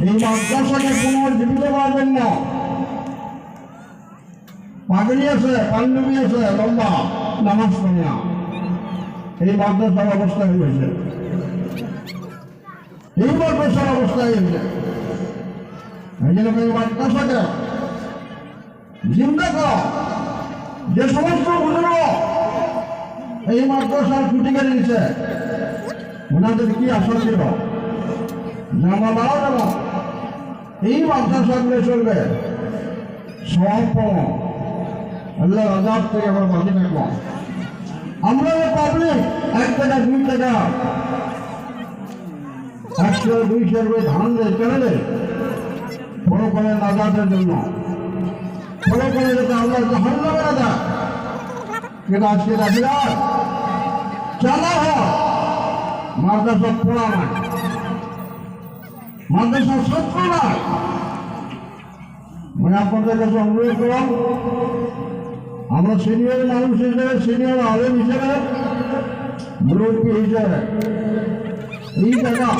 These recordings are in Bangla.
এই মাদ্রাসাকে পুনর্জীবিত করার জন্য পাগড়ি আছে, পাঞ্জাবি আছে, লম্বা নামাজ পড়ে না, এই মাদ্রাসার অবস্থা হয়েছে, এই মাদ্রাসার অবস্থা হয়েছে। এই জন্য এই মাদ্রাসাকে জিন্দা করা, যে সমস্ত বুজুর্গ এই মাদ্রাসার ছুটি কেটে দিচ্ছে, ওনাদের কি আশা ছিল জামা মারা যাব, এই মাদ্রাসাগুলো চলবে সব আল্লাহ আজাদ থেকে আমরা বাঁচে থাকবো। আমরা পাবলিক 1 টাকা 2 টাকা 100-200 করে ধান দেয় কেনে দেয় বড় করে নাজাতের জন্য, বড় করে যাতে আল্লাহ জাহান্নামে না যায়। কিন্তু আজকে দাবিরা চালা হয় মাদ্রাসা পড়া নাই, মাদ্রাসা ছাত্র নাই। মানে আপনাদের কাছে অনুরোধ করলাম, আমরা সিনিয়র মানুষ হিসেবে, সিনিয়র আলেম হিসেবে, মুরব্বী হিসেবে এই জায়গা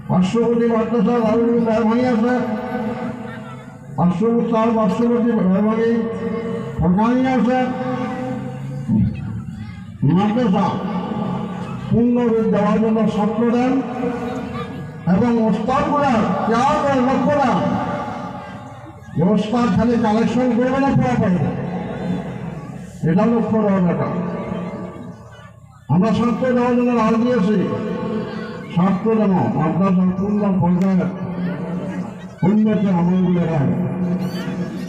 পার্শ্ববর্তী মাদ্রাসা দারুল মেহরবানি আছে, পার্শ্ববর্তী মেহরবানি ফরকানি আছে, মাদ্রাসা পূর্ণ দেওয়ার জন্য ছাত্র দেন এবং ওস্তাদগুলার কেয়ার করে লক্ষ্য দেন যে ওস্তাদ খালি কালেকশন করবে না, পড়া পাইবে, এটা লক্ষ্য দেওয়ার ব্যাপার। আমরা ছাত্র দেওয়ার জন্য রাজ দিয়েছি, ছাত্র যেন মাদ্রাসার পূর্ণ পর্যায়ে উন্নতি আমলগুলো হয়।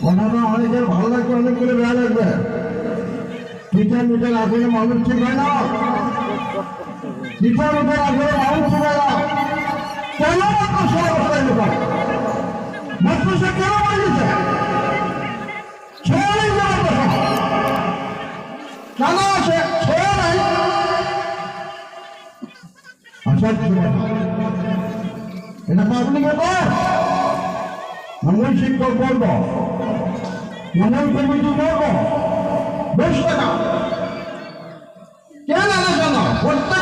কথাটা অনেকের ভালো লাগবে, অনেকগুলো বেয়া লাগবে। টিচার মিটার আসলে মানুষ ঠিক হয় না, টিচার মিটার আসলে মানুষ ঠিক হয় না। কেন মাদ্রাসা অবস্থায় লোক মাদ্রাসা কেন বানিয়েছে? ছেড়ে মাদ্রাসা কেন আছে? ছেড়ে নাই আসার ছিল, এটা পাবলিকে কর, এমন শিক্ষক করব, এমন কমিটি করব, বেশ টাকা কেন আলোচনা করতে